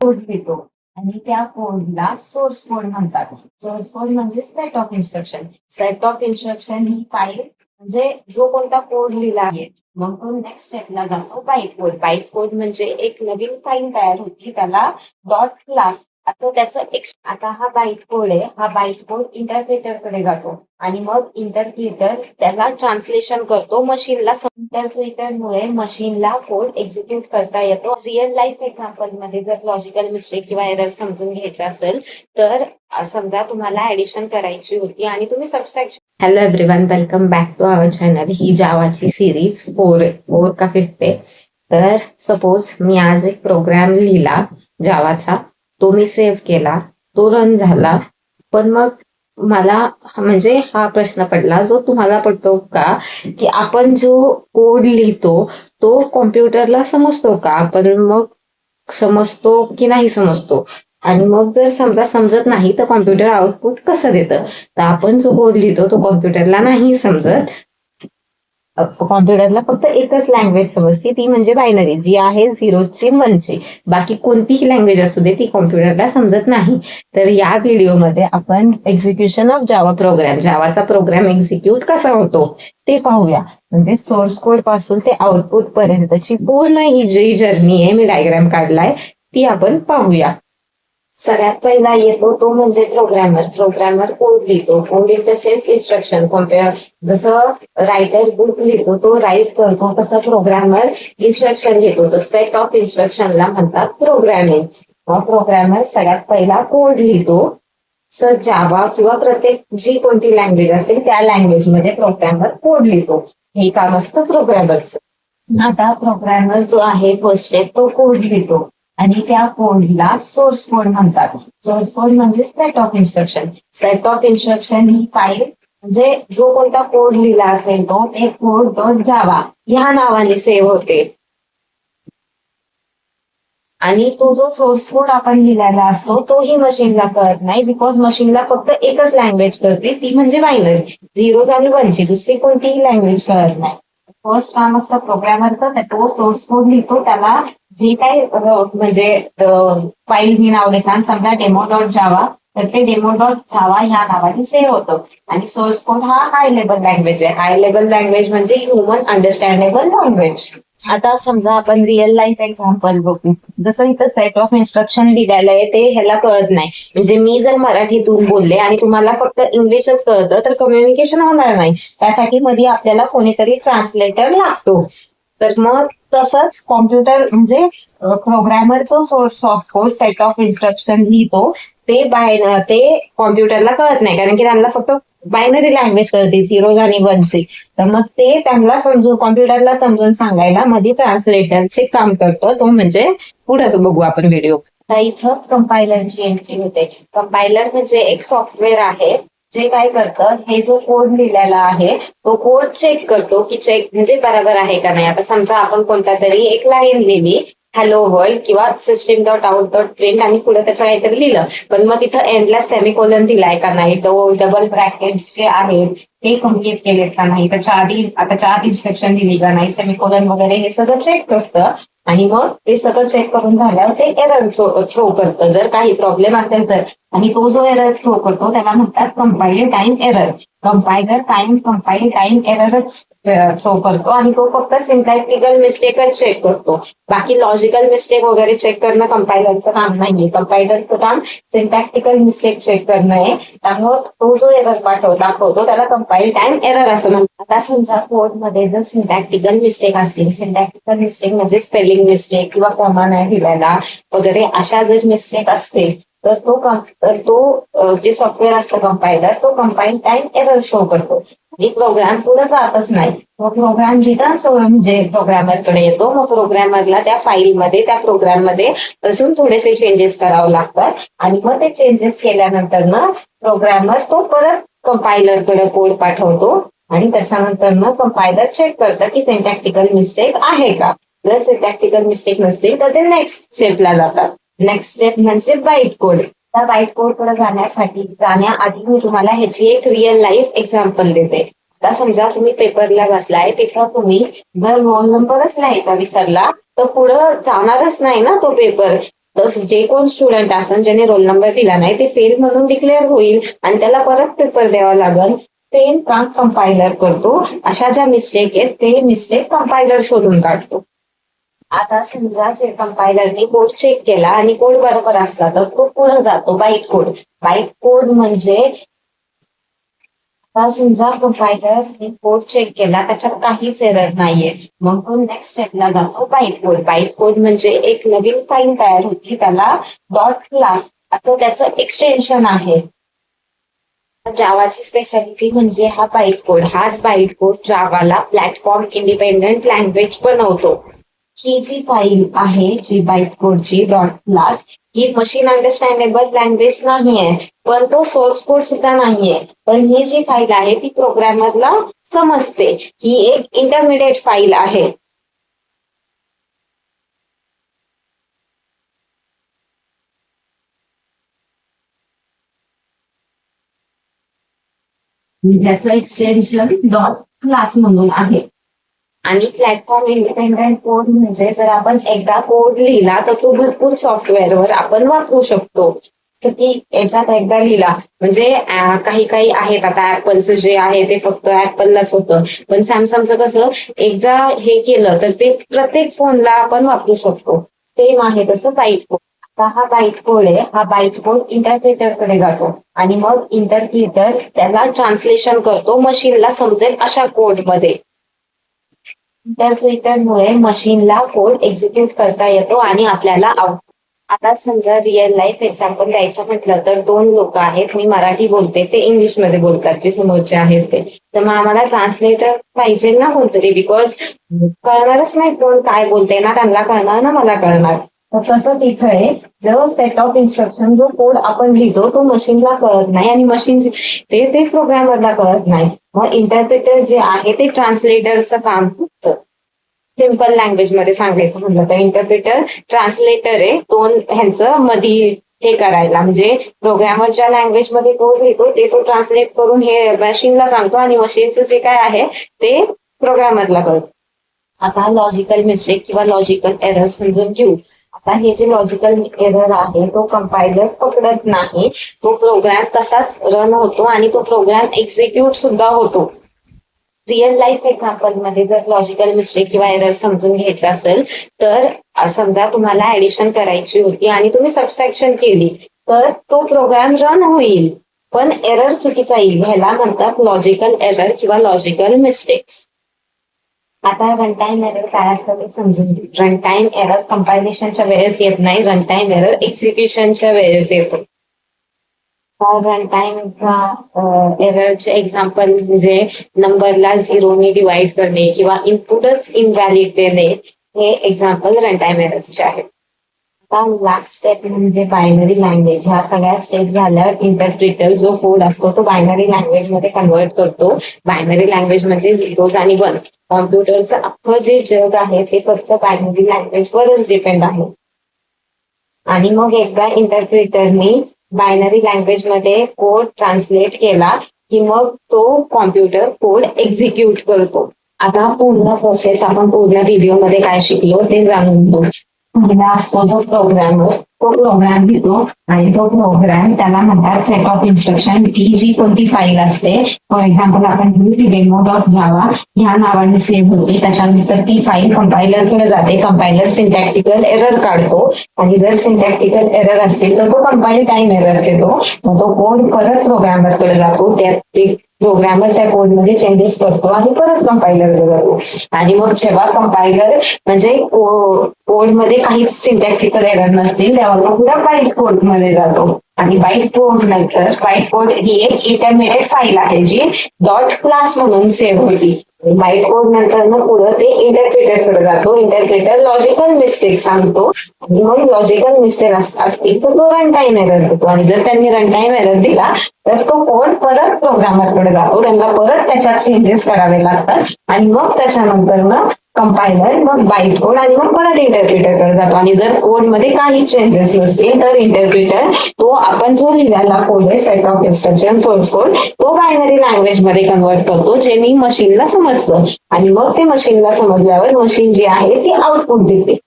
Code लिहितो आणि त्या कोडला सोर्स कोड म्हणतात. सोर्स कोड म्हणजे set of instruction. Set of instruction he file म्हणजे जो कोणता कोड लिहिला आहे मग तो नेक्स्ट स्टेपला जातो बाईट कोड. बाईट कोड म्हणजे एक नवीन फाईल तयार होती त्याला डॉट क्लास आता त्याचं आता हा बाईट कोड आहे. हा बाईट कोड इंटरप्रिटरकडे जातो आणि मग इंटरप्रिटर त्याला ट्रान्सलेशन करतो मशीनला. इंटरप्रिटरमुळे मशीनला कोड एक्झिक्यूट करता येतो. रिअल लाईफ एक्झाम्पल मध्ये जर लॉजिकल मिस्टेक किंवा एरर समजून घ्यायचा असेल तर समजा तुम्हाला ऍडिशन करायची होती आणि तुम्ही subtraction. Hello everyone, welcome back to our channel. ही जावाची सिरीज 4 का 5 आहे. तर सपोज मी आज एक प्रोग्राम लिहिला जावाचा, तो मी सेव्ह केला, तो रन झाला, पण मग मला म्हणजे हा प्रश्न पडला जो तुम्हाला पडतो का की आपण जो कोड लिहितो तो कॉम्प्युटरला समजतो का, आपण मग समजतो की नाही समजतो, आणि मग जर समजा समजत नाही तर कॉम्प्युटर आउटपुट कसं देतं. तर आपण जो कोड लिहितो तो कॉम्प्युटरला नाही समजत. कॉम्प्युटरला फक्त एकच लँग्वेज समजते, ती म्हणजे बायनरी, जी आहे 0ची 1ची. बाकी कोणतीही लँग्वेज असू दे ती कॉम्प्युटरला समजत नाही. तर या व्हिडिओमध्ये आपण एक्झिक्युशन ऑफ जावा प्रोग्राम, जावाचा प्रोग्राम एक्झिक्यूट कसा होतो ते पाहूया. म्हणजे सोर्स कोड पासून ते आउटपुट पर्यंतची पूर्ण ही जी जर्नी आहे, मी डायग्राम काढलाय, ती आपण पाहूया. सगळ्यात पहिला येतो तो म्हणजे प्रोग्रामर. प्रोग्रामर कोड लिहितो. Code in the sense instruction. जसं रायटर बुक लिहितो, तो राईट करतो, तसं प्रोग्रामर इन्स्ट्रक्शन लिहितो. तर सेट ऑफ इन्स्ट्रक्शनला म्हणतात प्रोग्रामिंग. प्रोग्रामर सगळ्यात पहिला कोड लिहितो. सर जावा किंवा प्रत्येक जी कोणती लँग्वेज असेल त्या लँग्वेज मध्ये प्रोग्रामर कोड लिहितो. हे काम असतं प्रोग्रामरचं. आता प्रोग्रामर जो आहे फर्स्ट स्टेप तो कोड लिहितो आणि त्या कोडला सोर्स कोड म्हणतात. सोर्स कोड म्हणजे set of instruction. Set of instruction he file म्हणजे जो कोणता कोड लिहिला असेल तो ते कोड डॉट जावा ह्या नावाने सेव्ह होते. आणि तो जो सोर्स कोड आपण लिहिलेला असतो तोही मशीनला कळत नाही, बिकॉज मशीनला फक्त एकच लँग्वेज कळते, ती म्हणजे बायनरी, 0 आणि 1ची. दुसरी कोणतीही लँग्वेज कळत नाही. फर्स्ट काम असतं प्रोग्रामरचं, तो सोर्स कोड लिहितो, त्याला जे काही म्हणजे फाईल मी नाव सांग, समजा डेमो डॉट जावा, तर ते डेमो डॉट जावा ह्या नावाने सेव्ह होतं. आणि सोर्स कोड हा हाय लेवल लँग्वेज आहे. हाय लेवल लँग्वेज म्हणजे ह्युमन अंडरस्टँडेबल लँग्वेज. आता समजा आपण रिअल लाईफ एक्झाम्पल बघू. जसं इथं सेट ऑफ इन्स्ट्रक्शन लिहिलेलं आहे ते ह्याला कळत नाही. म्हणजे मी जर मराठीतून बोलले आणि तुम्हाला फक्त इंग्लिशच कळतं तर कम्युनिकेशन होणार नाही. त्यासाठी मध्ये आपल्याला कोणीतरी ट्रान्सलेटर लागतो. तर मग तसंच कॉम्प्युटर म्हणजे प्रोग्रामरचं source of code set of instruction लिहितो, ते कॉम्प्युटरला कळत नाही, कारण की त्यांना फक्त बायनरी लँग्वेज कळते, 0 आणि 1ची. तर मग ते त्यांना समजून कॉम्प्युटरला समजून सांगायला मध्ये ट्रान्सलेटरचे काम करतो. तो म्हणजे पुढे बघू आपण व्हिडिओ. तर इथं कंपायलरची एंट्री होते. कंपायलर म्हणजे एक सॉफ्टवेअर आहे जे काय करतं, हे जो कोड लिहिलेला आहे तो कोड चेक करतो की चेक म्हणजे बरोबर आहे का नाही. आता समजा आपण कोणता तरी एक लाईन लिहिली, हॅलो वर्ल्ड किंवा system dot out dot print, आणि पुढे त्याच्या काहीतरी लिहिलं, पण मग तिथं एंडला सेमिकोलन दिलाय का नाही, तो डबल ब्रॅकेट्स जे आहेत ते कम्प्लीट केलेत का नाही, त्याच्या आधी इन्स्ट्रक्शन दिली का नाही, सेमिकोलन वगैरे हे सगळं चेक करतं. आणि मग ते सगळं चेक करून झाल्यावर ते एरर थ्रो करतं जर काही प्रॉब्लेम असेल तर. आणि तो जो एरर थ्रो करतो त्याला म्हणतात compile time error. Compiler compile time एररच थ्रो करतो आणि तो फक्त सिंटॅक्टिकल मिस्टेकच चेक करतो. बाकी लॉजिकल मिस्टेक वगैरे चेक करणं कंपायलरचं काम नाहीये. कंपायलरचं काम सिंटॅक्टिकल मिस्टेक चेक करणं आहे. त्यामुळे तो जो एरर दाखवतो त्याला कंपाईल टाइम एरर असं म्हणतात. आता समजा कोड मध्ये जर सिंटॅक्टिकल मिस्टेक असतील, सिंटॅक्टिकल मिस्टेक म्हणजे स्पेलिंग मिस्टेक किंवा कॉमा नाही दिलेला वगैरे अशा जर मिस्टेक असतील तर तो जे सॉफ्टवेअर असतं कंपायलर, तो कंपाईल टाइम एरर शो करतो. आणि प्रोग्राम पुढे जातच नाही. मग प्रोग्राम रिटर्न म्हणजे प्रोग्रामरकडे येतो. मग प्रोग्रामरला त्या फाईलमध्ये त्या प्रोग्राममध्ये अजून थोडेसे चेंजेस करावे लागतात आणि मग ते चेंजेस केल्यानंतर ना प्रोग्रामर तो परत कंपायलरकडे कोड पाठवतो आणि त्याच्यानंतर मग कंपायलर चेक करतं की सिंटॅक्टिकल मिस्टेक आहे का. जर सिंटॅक्टिकल मिस्टेक नसतील तर ते नेक्स्ट स्टेपला जातात. नेक्स्ट स्टेप म्हणजे बाईट कोड. त्या बाईट कोड कडे जाण्याआधी मी तुम्हाला ह्याची एक रिअल लाईफ एक्झाम्पल देते. आता समजा तुम्ही पेपरला बसलाय, तिथं तुम्ही जर रोल नंबरच लिहायचा विसरला तर पुढं जाणारच नाही ना तो पेपर. तर जे कोण स्टुडंट असेल ज्याने रोल नंबर दिला नाही ते फेल म्हणून डिक्लेअर होईल आणि त्याला परत पेपर द्यावा लागेल. सेम काम कंपायलर करतो. अशा ज्या मिस्टेक आहेत ते मिस्टेक कंपायलर शोधून काढतो. आता समजा कंपायलरने कोड चेक केला आणि कोड बरोबर असला तर तो पुढे जातो बाईट कोड. बाईट कोड म्हणजे आता समजा कंपायलरने कोड चेक केला त्याच्यात काहीच एरर नाहीये, मग तो नेक्स्ट स्टेपला जातो बाईट कोड. बाईट कोड म्हणजे एक नवीन फाईल तयार होती, त्याला डॉट क्लास असं त्याचं एक्सटेन्शन आहे. जावाची स्पेशालिटी म्हणजे हा बाईट कोड. हाच bite code जावाला platform independent language बनवतो. ही जी फाईल आहे जी बाईट कोडची डॉट क्लास ही मशीन अंडरस्टँडेबल लँग्वेज नाहीये, पण तो सोर्स कोड सुद्धा नाहीये, पण ही जी फाईल आहे ती प्रोग्रामरला समजते. ही एक इंटरमिडिएट फाईल आहे. ज्याचं एक्सटेन्शन डॉट क्लास म्हणून आहे. आणि प्लॅटफॉर्म इंडिपेंडंट कोड म्हणजे जर आपण एकदा कोड लिहिला तर तो भरपूर सॉफ्टवेअरवर आपण वापरू शकतो. तर की याच्यात एकदा लिहिला म्हणजे काही काही आहेत, आता ऍपलचं जे आहे ते फक्त ऍपललाच होतं, पण सॅमसंगचं कसं एकदा हे केलं तर ते प्रत्येक फोनला आपण वापरू शकतो. सेम आहे तसं बाईट कोड. आता हा बाईट कोड आहे, हा बाईट कोड इंटरप्रिटरकडे जातो आणि मग इंटरप्रिटर त्याला ट्रान्सलेशन करतो मशीनला समजेल अशा कोडमध्ये. इंटरप्रिटरमुळे मशीनला कोड एक्झिक्यूट करता येतो आणि आपल्याला आता समजा रिअल लाईफ एक्झाम्पल द्यायचं म्हटलं तर दोन लोक आहेत, मी मराठी बोलते ते इंग्लिशमध्ये बोलतात जे समोरचे आहेत ते, तर मग आम्हाला ट्रान्सलेटर पाहिजे ना कोणतरी, बिकॉज कळणारच नाही कोण काय बोलते, ना त्यांना कळणार ना मला कळणार. तर तसं तिथं आहे, जो सेट ऑफ इन्स्ट्रक्शन जो कोड आपण लिहितो तो मशीनला कळत नाही आणि मशीन ते प्रोग्रामरला कळत नाही. मग इंटरप्रिटर जे आहे ते ट्रान्सलेटरचं काम करतं. सिम्पल लँग्वेज मध्ये सांगायचं म्हटलं तर इंटरप्रिटर ट्रान्सलेटर आहे दोन ह्यांचं मधी हे करायला, म्हणजे प्रोग्रामर ज्या लँग्वेज मध्ये कोड लिहितो ते तो ट्रान्सलेट करून हे मशीनला सांगतो आणि मशीनचं जे काय आहे ते प्रोग्रामरला कळतं. आता लॉजिकल मिस्टेक किंवा लॉजिकल एरर समजून घेऊ. आता हे जे लॉजिकल एरर आहे तो कंपायलर पकडत नाही, तो प्रोग्राम तसाच रन होतो आणि तो प्रोग्राम एक्झिक्यूट सुद्धा होतो. रिअल लाईफ एक्झाम्पल मध्ये जर लॉजिकल मिस्टेक किंवा एरर समजून घ्यायचं असेल तर समजा तुम्हाला ऍडिशन करायची होती आणि तुम्ही सबस्ट्रॅक्शन केली तर तो प्रोग्राम रन होईल, पण एरर चुकीचा येईल. ह्याला म्हणतात लॉजिकल एरर किंवा लॉजिकल मिस्टेक्स. आता रनटाईम एरर काय असतं ते समजून घेऊ. रनटाईम एरर कंपायलेशनच्या वेळेस येत नाही, रनटाईम एरर एक्झिक्युशनच्या वेळेस येतो. रनटाईमचा एररचे एक्झाम्पल म्हणजे नंबरला झिरोने डिवाइड करणे किंवा इनपुटच इनव्हॅलिड देणे, हे एक्झाम्पल रनटाईम एररचे आहेत. आता लास्ट स्टेप म्हणजे बायनरी लँग्वेज. ह्या सगळ्या स्टेप झाल्यावर इंटरप्रिटर जो कोड असतो तो बायनरी लँग्वेज मध्ये कन्वर्ट करतो. बायनरी लँग्वेज म्हणजे झिरोज आणि वन. कॉम्प्युटरचं अख्खं जे जग आहे ते फक्त बायनरी लँग्वेजवरच डिपेंड आहे. आणि मग एकदा इंटरप्रिटरने बायनरी लँग्वेज मध्ये कोड ट्रान्सलेट केला की मग तो कॉम्प्युटर कोड एक्झिक्यूट करतो. आता पूर्ण प्रोसेस आपण पूर्ण व्हिडिओमध्ये काय शिकलो ते जाणून घेऊ. पहिला असतो जो प्रोग्रामर, तो प्रोग्राम घेतो आणि तो प्रोग्राम त्याला म्हणतात सेट ऑफ इन्स्ट्रक्शन. ती जी कोणती फाईल असते, फॉर एक्झाम्पल आपण डेमो डॉट जावा ह्या नावाने सेव्ह होते, त्याच्यानंतर ती फाईल कंपायलरकडे जाते. कंपायलर सिंटॅक्टिकल एरर काढतो आणि जर सिंटॅक्टिकल एरर असतील तर तो कंपाईल टाइम एरर देतो. मग तो कोड परत प्रोग्रामरकडे जातो, त्यात प्रोग्रामर त्या कोडमध्ये चेंजेस करतो आणि परत कंपायलरकडे जातो. आणि मग जेव्हा कंपायलर म्हणजे कोडमध्ये काहीच सिंटॅक्टिकल एरर नसतील तेव्हा तो पुढे बाईट कोड मध्ये जातो. आणि बाईट कोड नंतर बाईट कोड ही एक इंटरमिडिएट फाईल आहे जी डॉट क्लास म्हणून सेव्ह होती. बाईट कोड नंतर पुढे ते इंटरप्रिटरकडे जातो. इंटरप्रिटर लॉजिकल मिस्टेक सांगतो आणि मग लॉजिकल मिस्टेक असतील तर तो रन टाइम एरर देतो. आणि जर त्यांनी रन टाइम एरर दिला तर तो कोड परत प्रोग्रामरकडे जातो, त्यांना परत त्याच्यात चेंजेस करावे लागतात आणि मग त्याच्यानंतर मग कंपायलर, मग बाईट कोड आणि मग परत इंटरप्रिटरकडे जातो. आणि जर कोड मध्ये काही चेंजेस नसतील तर इंटरप्रिटर तो आपण जो लिहिलेला कोड आहे set of instruction source code तो बायनरी लँग्वेज मध्ये कन्वर्ट करतो, ज्यांनी मशीनला समजतं. आणि मग ते मशीनला समजल्यावर मशीन जी आहे ती आउटपुट देते.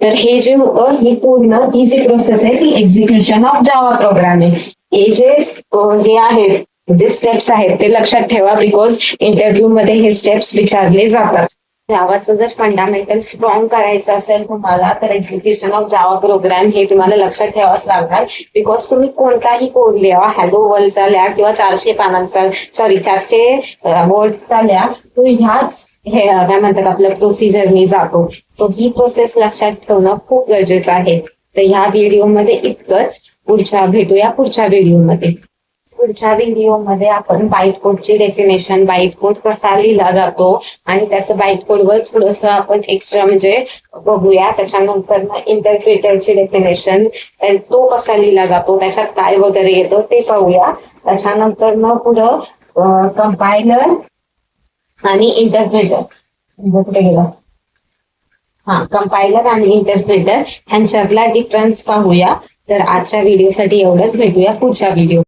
तर हे जे होतं ही पूर्ण ही जी प्रोसेस आहे ती एक्झिक्युशन ऑफ जावा प्रोग्रामिंग. हे जे हे आहेत जे स्टेप्स आहेत ते लक्षात ठेवा, बिकॉज इंटरव्ह्यू मध्ये हे स्टेप्स विचारले जातात. जावाचं जर फंडामेंटल स्ट्रॉंग करायचं असेल तुम्हाला तर एक्झिक्युशन ऑफ जावा प्रोग्राम हे तुम्हाला लक्षात ठेवावंच लागणार, बिकॉज तुम्ही कोणताही कोड लिहा, हॅलो वर्ल्डचा लिहा किंवा 400 पानांचा 400 वर्ड्सचा लिहा, तो ह्याच हे काय म्हणतात आपल्या प्रोसिजरनी जातो. सो ही प्रोसेस लक्षात ठेवणं खूप गरजेचं आहे. तर ह्या व्हिडिओमध्ये इतकंच. भेटूया पुढच्या व्हिडिओमध्ये. पुढच्या व्हिडिओमध्ये आपण बाईट कोडची डेफिनेशन, बाईट कोड कसा लिहिला जातो आणि त्याचं बाईट कोडवर थोडंसं आपण एक्स्ट्रा म्हणजे बघूया. त्याच्यानंतर इंटरप्रिटरची डेफिनेशन, तो कसा लिहिला जातो, त्याच्यात काय वगैरे येतं ते पाहूया. त्याच्यानंतर मग पुढं कंपायलर आणि इंटरप्रिटर कुठे गेला, कंपायलर आणि इंटरप्रिटर ह्यांच्यातला डिफरन्स पाहूया. तर आजच्या व्हिडिओसाठी एवढंच. भेटूया पुढच्या व्हिडिओ.